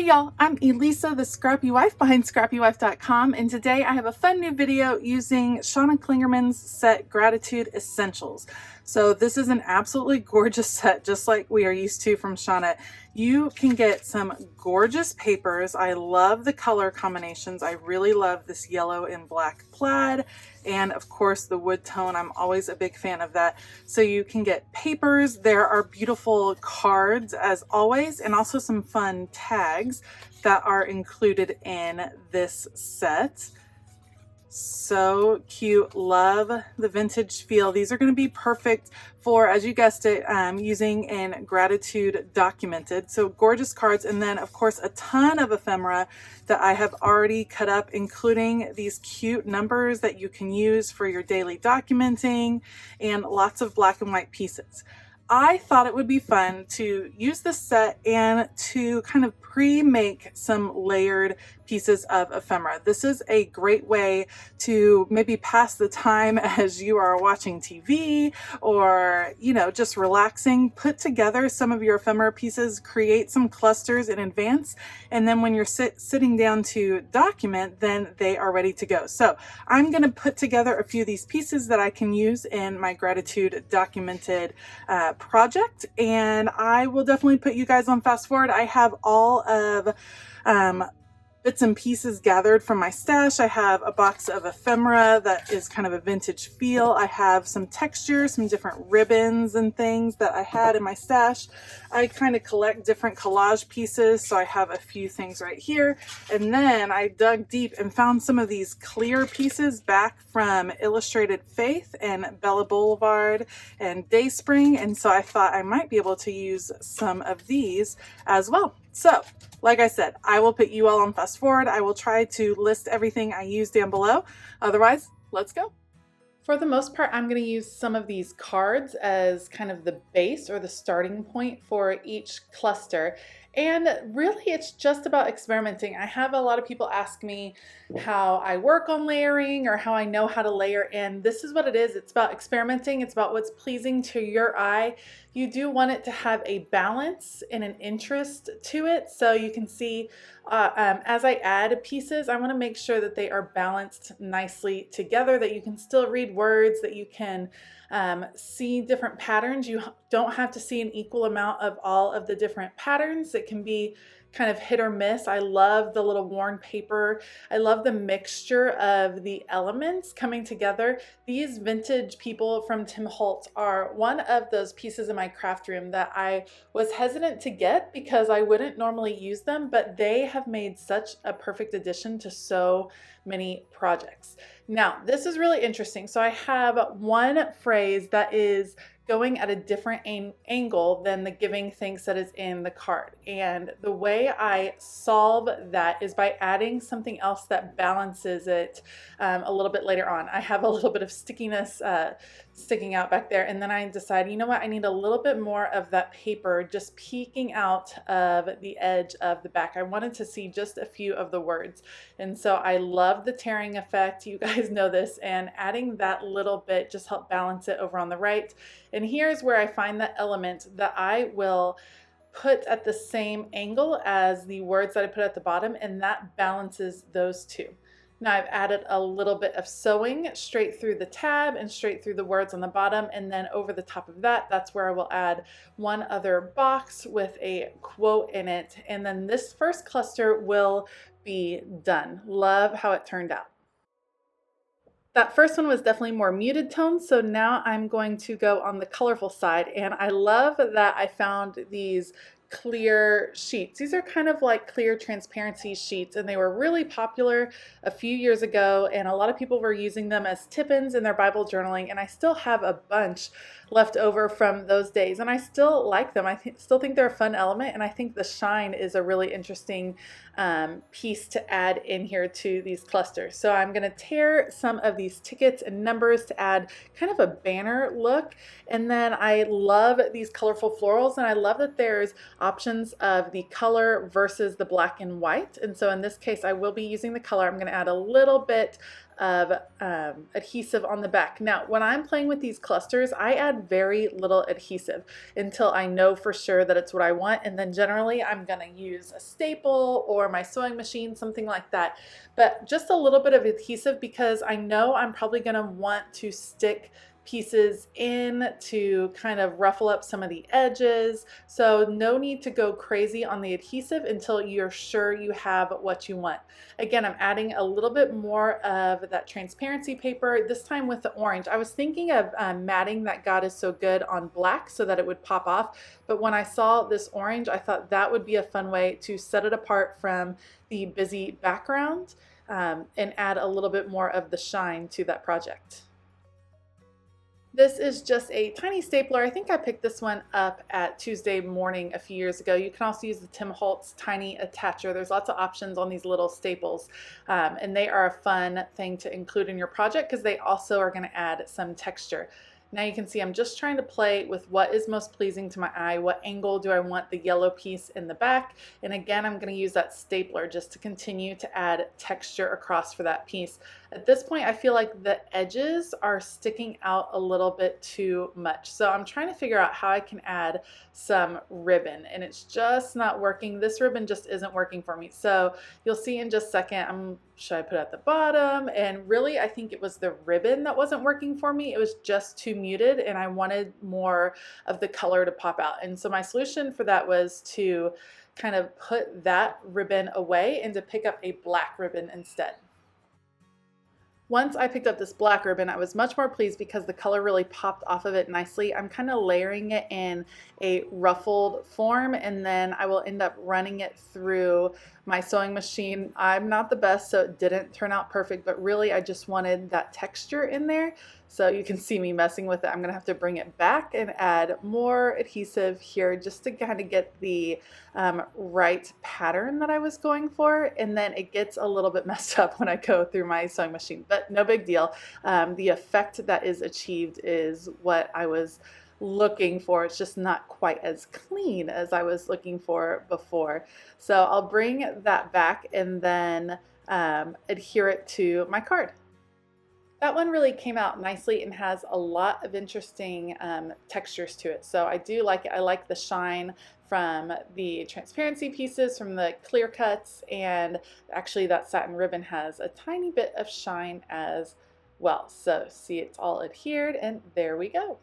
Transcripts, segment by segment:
y'all, I'm Elisa, the Scrappy Wife behind ScrappyWife.com, and today I have a fun new video using Shawna Clingerman's set Gratitude Essentials. So this is an absolutely gorgeous set, just like we are used to from Shawna. You can get some gorgeous papers. I love the color combinations. I really love this yellow and black plaid, and of course the wood tone. I'm always a big fan of that. So you can get papers. There are beautiful cards as always, and also some fun tags that are included in this set. So cute. Love the vintage feel. These are going to be perfect for, as you guessed it, using in Gratitude Documented. So gorgeous cards, and then of course a ton of ephemera that I have already cut up, including these cute numbers that you can use for your daily documenting, and lots of black and white pieces. I thought it would be fun to use this set and to kind of pre-make some layered pieces of ephemera. This is a great way to maybe pass the time as you are watching TV or, you know, just relaxing. Put together some of your ephemera pieces, create some clusters in advance, and then when you're sitting down to document, then they are ready to go. So I'm going to put together a few of these pieces that I can use in my Gratitude Documented project, and I will definitely put you guys on fast forward. I have all of bits and pieces gathered from my stash. I have a box of ephemera that is kind of a vintage feel. I have some texture, some different ribbons and things that I had in my stash. I kind of collect different collage pieces, so I have a few things right here. And then I dug deep and found some of these clear pieces back from Illustrated Faith and Bella Boulevard and Dayspring, and so I thought I might be able to use some of these as well. So, like I said, I will put you all on fast forward. I will try to list everything I use down below. Otherwise, let's go. For the most part, I'm going to use some of these cards as kind of the base or the starting point for each cluster. And really, it's just about experimenting. I have a lot of people ask me how I work on layering or how I know how to layer, and this is what it is. It's about experimenting. It's about what's pleasing to your eye. You do want it to have a balance and an interest to it. So you can see as I add pieces, I want to make sure that they are balanced nicely together, that you can still read words, that you can see different patterns. You don't have to see an equal amount of all of the different patterns. It can be kind of hit or miss. I love the little worn paper. I love the mixture of the elements coming together. These vintage people from Tim Holtz are one of those pieces in my craft room that I was hesitant to get because I wouldn't normally use them, but they have made such a perfect addition to so many projects. Now, this is really interesting. So I have one phrase that is going at a different angle than the giving thanks that is in the card. And the way I solve that is by adding something else that balances it a little bit later on. I have a little bit of stickiness sticking out back there, and then I decide, you know what, I need a little bit more of that paper just peeking out of the edge of the back. I wanted to see just a few of the words, and so I love the tearing effect. You guys know this, and adding that little bit just helped balance it over on the right. And here's where I find the element that I will put at the same angle as the words that I put at the bottom, and that balances those two. Now I've added a little bit of sewing straight through the tab and straight through the words on the bottom, and then over the top of that, that's where I will add one other box with a quote in it, and then this first cluster will be done. Love how it turned out. That first one was definitely more muted tones, so now I'm going to go on the colorful side, and I love that I found these clear sheets. These are kind of like clear transparency sheets, and they were really popular a few years ago, and a lot of people were using them as tip-ins in their Bible journaling, and I still have a bunch left over from those days, and I still like them. I still think they're a fun element, and I think the shine is a really interesting piece to add in here to these clusters. So I'm going to tear some of these tickets and numbers to add kind of a banner look, and then I love these colorful florals, and I love that there's options of the color versus the black and white, and so in this case I will be using the color. I'm going to add a little bit of adhesive on the back. Now, when I'm playing with these clusters, I add very little adhesive until I know for sure that it's what I want, and then generally I'm gonna use a staple or my sewing machine, something like that. But just a little bit of adhesive because I know I'm probably gonna want to stick pieces in to kind of ruffle up some of the edges. So no need to go crazy on the adhesive until you're sure you have what you want. Again, I'm adding a little bit more of that transparency paper, this time with the orange. I was thinking of matting that God is so good on black so that it would pop off, but when I saw this orange, I thought that would be a fun way to set it apart from the busy background and add a little bit more of the shine to that project. This is just a tiny stapler. I think I picked this one up at Tuesday Morning a few years ago. You can also use the Tim Holtz tiny attacher. There's lots of options on these little staples, and they are a fun thing to include in your project because they also are going to add some texture. Now you can see I'm just trying to play with what is most pleasing to my eye. What angle do I want the yellow piece in the back? And again, I'm going to use that stapler just to continue to add texture across for that piece. At this point, I feel like the edges are sticking out a little bit too much. So I'm trying to figure out how I can add some ribbon, and it's just not working. This ribbon just isn't working for me. So you'll see in just a second, should I put it at the bottom? And really, I think it was the ribbon that wasn't working for me. It was just too muted, and I wanted more of the color to pop out. And so my solution for that was to kind of put that ribbon away and to pick up a black ribbon instead. Once I picked up this black ribbon, I was much more pleased because the color really popped off of it nicely. I'm kind of layering it in a ruffled form, and then I will end up running it through my sewing machine. I'm not the best, so it didn't turn out perfect, but really I just wanted that texture in there. So you can see me messing with it. I'm gonna have to bring it back and add more adhesive here just to kind of get the right pattern that I was going for. And then it gets a little bit messed up when I go through my sewing machine, but no big deal. The effect that is achieved is what I was looking for. It's just not quite as clean as I was looking for before. So I'll bring that back and then adhere it to my card. That one really came out nicely and has a lot of interesting textures to it. So I do like it. I like the shine from the transparency pieces, from the clear cuts, and actually that satin ribbon has a tiny bit of shine as well. So see, it's all adhered, and there we go.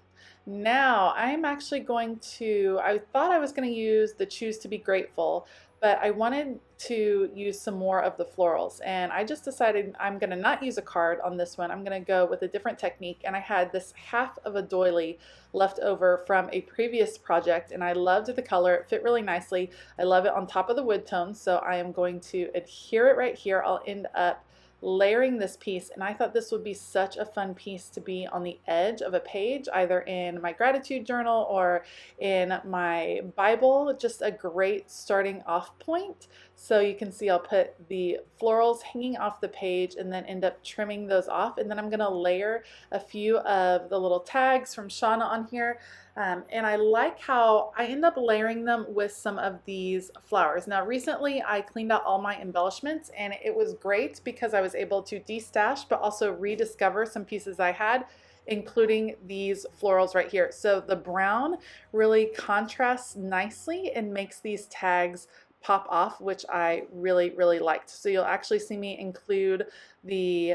Now I'm actually going to, I thought I was going to use the Choose to Be Grateful, but I wanted to use some more of the florals, and I just decided I'm going to not use a card on this one. I'm going to go with a different technique, and I had this half of a doily left over from a previous project, and I loved the color. It fit really nicely. I love it on top of the wood tone, so I am going to adhere it right here. I'll end up layering this piece, and I thought this would be such a fun piece to be on the edge of a page, either in my gratitude journal or in my Bible. Just a great starting off point. So you can see I'll put the florals hanging off the page and then end up trimming those off, and then I'm going to layer a few of the little tags from Shawna on here. And I like how I end up layering them with some of these flowers. Now recently I cleaned out all my embellishments, and it was great because I was able to destash but also rediscover some pieces I had, including these florals right here. So the brown really contrasts nicely and makes these tags pop off, which I really liked. So you'll actually see me include the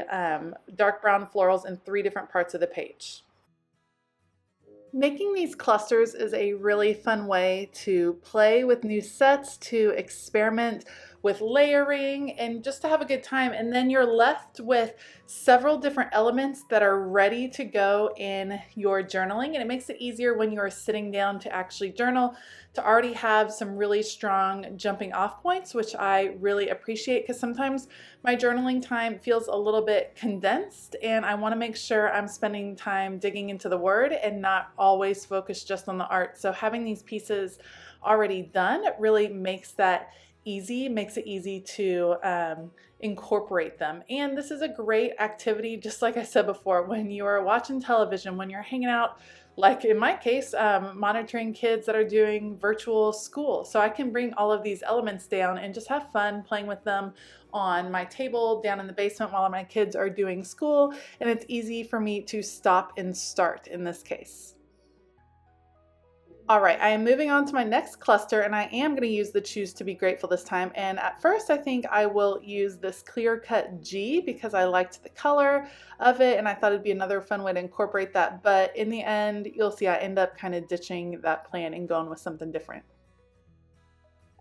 dark brown florals in 3 different parts of the page. Making these clusters is a really fun way to play with new sets, to experiment with layering, and just to have a good time. And then you're left with several different elements that are ready to go in your journaling, and it makes it easier when you're sitting down to actually journal to already have some really strong jumping off points, which I really appreciate because sometimes my journaling time feels a little bit condensed, and I want to make sure I'm spending time digging into the word and not always focused just on the art. So having these pieces already done really makes that easy, makes it easy to incorporate them. And this is a great activity, just like I said before, when you are watching television, when you're hanging out, like in my case, monitoring kids that are doing virtual school. So I can bring all of these elements down and just have fun playing with them on my table down in the basement while my kids are doing school. And it's easy for me to stop and start in this case. All right, I am moving on to my next cluster, and I am going to use the Choose to Be Grateful this time. And at first, I think I will use this clear cut G because I liked the color of it, and I thought it'd be another fun way to incorporate that. But in the end, you'll see I end up kind of ditching that plan and going with something different.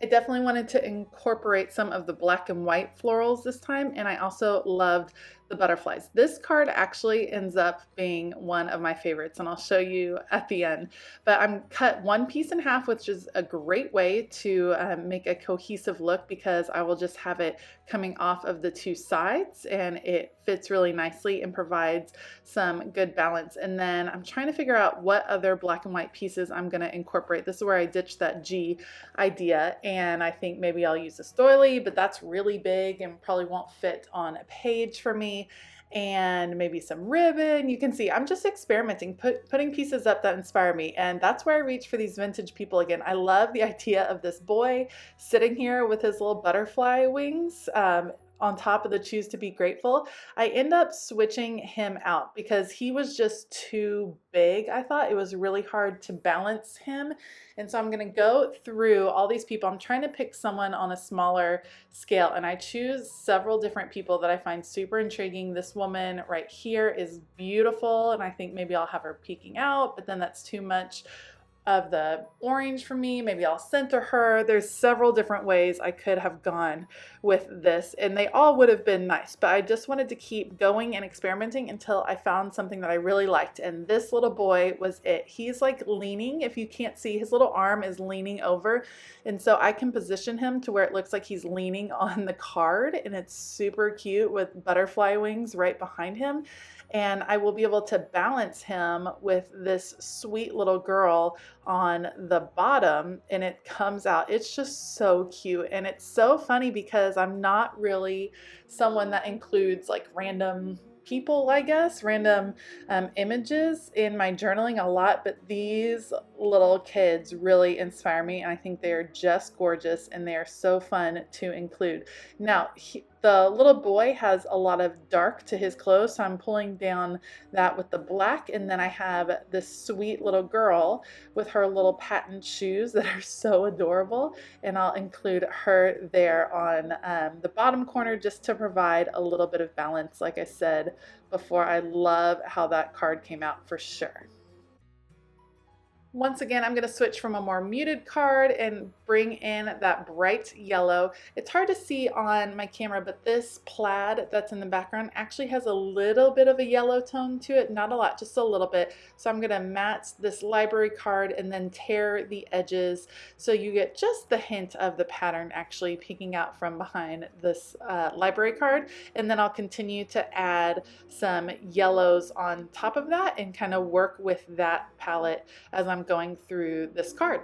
I definitely wanted to incorporate some of the black and white florals this time, and I also loved the butterflies. This card actually ends up being one of my favorites, and I'll show you at the end. But I'm cut one piece in half, which is a great way to make a cohesive look because I will just have it coming off of the two sides, and it fits really nicely and provides some good balance. And then I'm trying to figure out what other black and white pieces I'm going to incorporate. This is where I ditched that G idea, and I think maybe I'll use this doily, but that's really big and probably won't fit on a page for me. And maybe some ribbon. You can see I'm just experimenting, putting pieces up that inspire me, and that's where I reach for these vintage people again. I love the idea of this boy sitting here with his little butterfly wings on top of the Choose to Be Grateful. I end up switching him out because he was just too big. I thought it was really hard to balance him. And so I'm going to go through all these people. I'm trying to pick someone on a smaller scale, and I choose several different people that I find super intriguing. This woman right here is beautiful, and I think maybe I'll have her peeking out, but then that's too much of the orange for me. Maybe I'll center her. There's several different ways I could have gone with this, and they all would have been nice, but I just wanted to keep going and experimenting until I found something that I really liked, and this little boy was it. He's like leaning, if you can't see, his little arm is leaning over, and so I can position him to where it looks like he's leaning on the card, and it's super cute with butterfly wings right behind him. And I will be able to balance him with this sweet little girl on the bottom, and it comes out. It's just so cute, and it's so funny because I'm not really someone that includes like random people, I guess, random images in my journaling a lot, but these little kids really inspire me, and I think they are just gorgeous, and they are so fun to include. Now, the little boy has a lot of dark to his clothes, so I'm pulling down that with the black, and then I have this sweet little girl with her little patent shoes that are so adorable, and I'll include her there on the bottom corner just to provide a little bit of balance. Like I said before, I love how that card came out for sure. Once again, I'm going to switch from a more muted card and bring in that bright yellow. It's hard to see on my camera, but this plaid that's in the background actually has a little bit of a yellow tone to it. Not a lot, just a little bit. So I'm going to match this library card and then tear the edges so you get just the hint of the pattern actually peeking out from behind this library card. And then I'll continue to add some yellows on top of that and kind of work with that palette as I'm going through this card.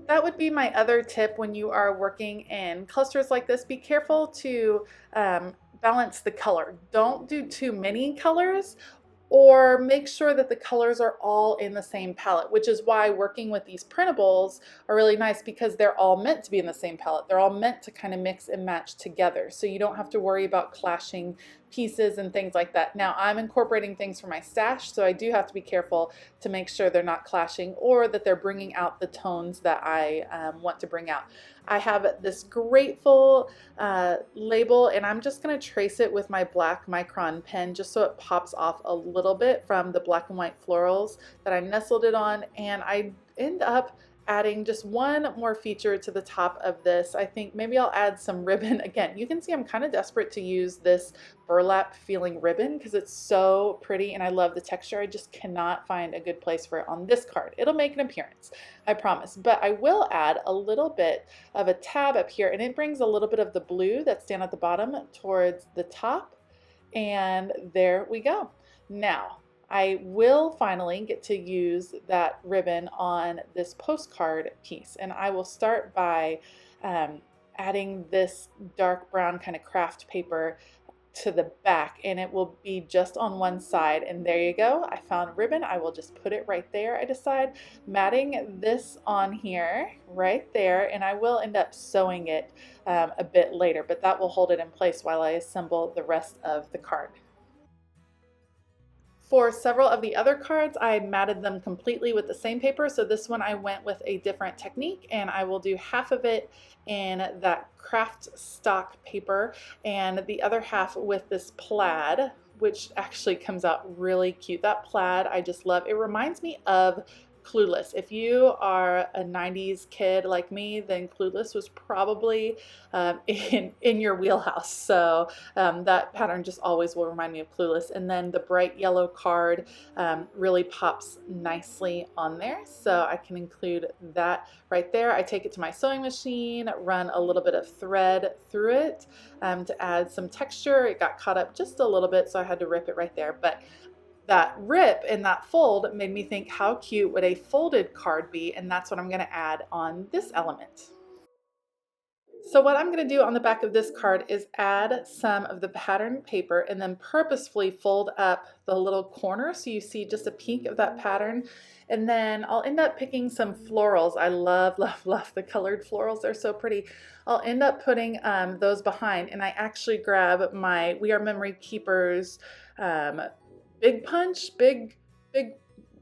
That would be my other tip when you are working in clusters like this. Be careful to balance the color. Don't do too many colors, or make sure that the colors are all in the same palette, which is why working with these printables are really nice because they're all meant to be in the same palette. They're all meant to kind of mix and match together, so you don't have to worry about clashing pieces and things like that. Now, I'm incorporating things for my stash, so I do have to be careful to make sure they're not clashing or that they're bringing out the tones that I want to bring out. I have this grateful label, and I'm just going to trace it with my black micron pen just so it pops off a little bit from the black and white florals that I nestled it on, and I end up adding just one more feature to the top of this. I think maybe I'll add some ribbon. Again, you can see I'm kind of desperate to use this burlap feeling ribbon because it's so pretty and I love the texture. I just cannot find a good place for it on this card. It'll make an appearance, I promise. But I will add a little bit of a tab up here, and it brings a little bit of the blue that's down at the bottom towards the top. And there we go. Now, I will finally get to use that ribbon on this postcard piece, and I will start by adding this dark brown kind of craft paper to the back, and it will be just on one side. And there you go. I found ribbon. I will just put it right there. I decide matting this on here right there, and I will end up sewing it a bit later, but that will hold it in place while I assemble the rest of the card. For several of the other cards, I matted them completely with the same paper. So this one I went with a different technique, and I will do half of it in that craft stock paper and the other half with this plaid, which actually comes out really cute. That plaid I just love. It reminds me of Clueless. If you are a 90s kid like me, then Clueless was probably in your wheelhouse. So that pattern just always will remind me of Clueless. And then the bright yellow card really pops nicely on there. So I can include that right there. I take it to my sewing machine, run a little bit of thread through it to add some texture. It got caught up just a little bit, so I had to rip it right there. But that rip and that fold made me think, how cute would a folded card be? And that's what I'm going to add on this element. So what I'm going to do on the back of this card is add some of the pattern paper and then purposefully fold up the little corner so you see just a peek of that pattern. And then I'll end up picking some florals. I love, love, love the colored florals. They're so pretty. I'll end up putting those behind, and I actually grab my We Are Memory Keepers big punch, big,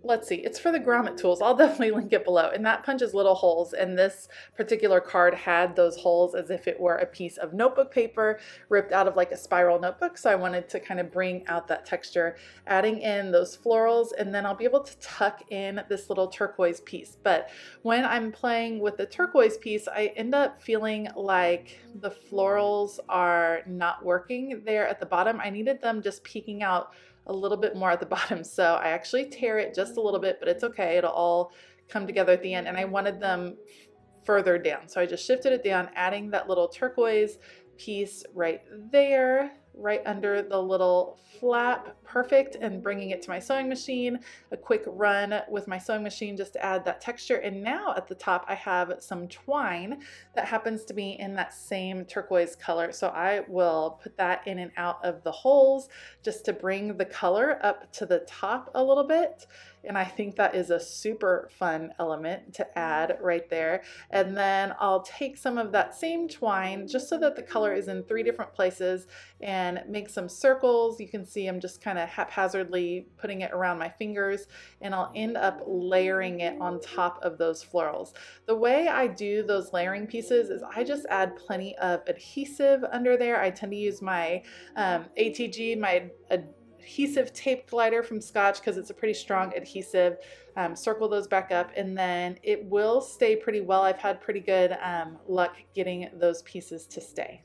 let's see, it's for the grommet tools. I'll definitely link it below. And that punches little holes, and this particular card had those holes as if it were a piece of notebook paper ripped out of like a spiral notebook. So I wanted to kind of bring out that texture, adding in those florals, and then I'll be able to tuck in this little turquoise piece. But when I'm playing with the turquoise piece, I end up feeling like the florals are not working there at the bottom. I needed them just peeking out a little bit more at the bottom. So I actually tear it just a little bit, but it's okay. It'll all come together at the end. And I wanted them further down. So I just shifted it down, adding that little turquoise piece right there, right under the little flap. Perfect. And bringing it to my sewing machine, a quick run with my sewing machine just to add that texture. And now at the top, I have some twine that happens to be in that same turquoise color. So I will put that in and out of the holes just to bring the color up to the top a little bit. And I think that is a super fun element to add right there. And then I'll take some of that same twine just so that the color is in 3 different places and make some circles. You can see I'm just kind of haphazardly putting it around my fingers, and I'll end up layering it on top of those florals. The way I do those layering pieces is I just add plenty of adhesive under there. I tend to use my ATG, my adhesive tape glider from Scotch, because it's a pretty strong adhesive. Circle those back up, and then it will stay pretty well. I've had pretty good luck getting those pieces to stay.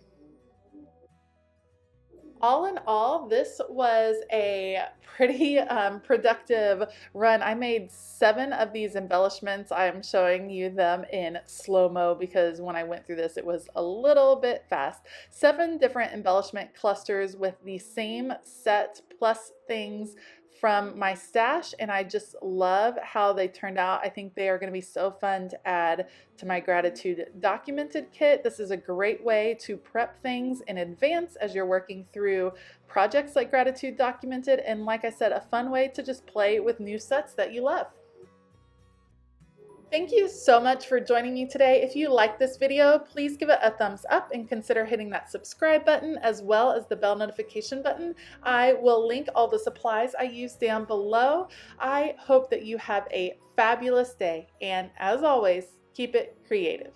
All in all, this was a pretty productive run. I made 7 of these embellishments. I'm showing you them in slow-mo because when I went through this, it was a little bit fast. 7 different embellishment clusters with the same set plus things from my stash, and I just love how they turned out. I think they are going to be so fun to add to my Gratitude Documented kit. This is a great way to prep things in advance as you're working through projects like Gratitude Documented, and like I said, a fun way to just play with new sets that you love. Thank you so much for joining me today. If you like this video, please give it a thumbs up and consider hitting that subscribe button as well as the bell notification button. I will link all the supplies I use down below. I hope that you have a fabulous day, and as always, keep it creative.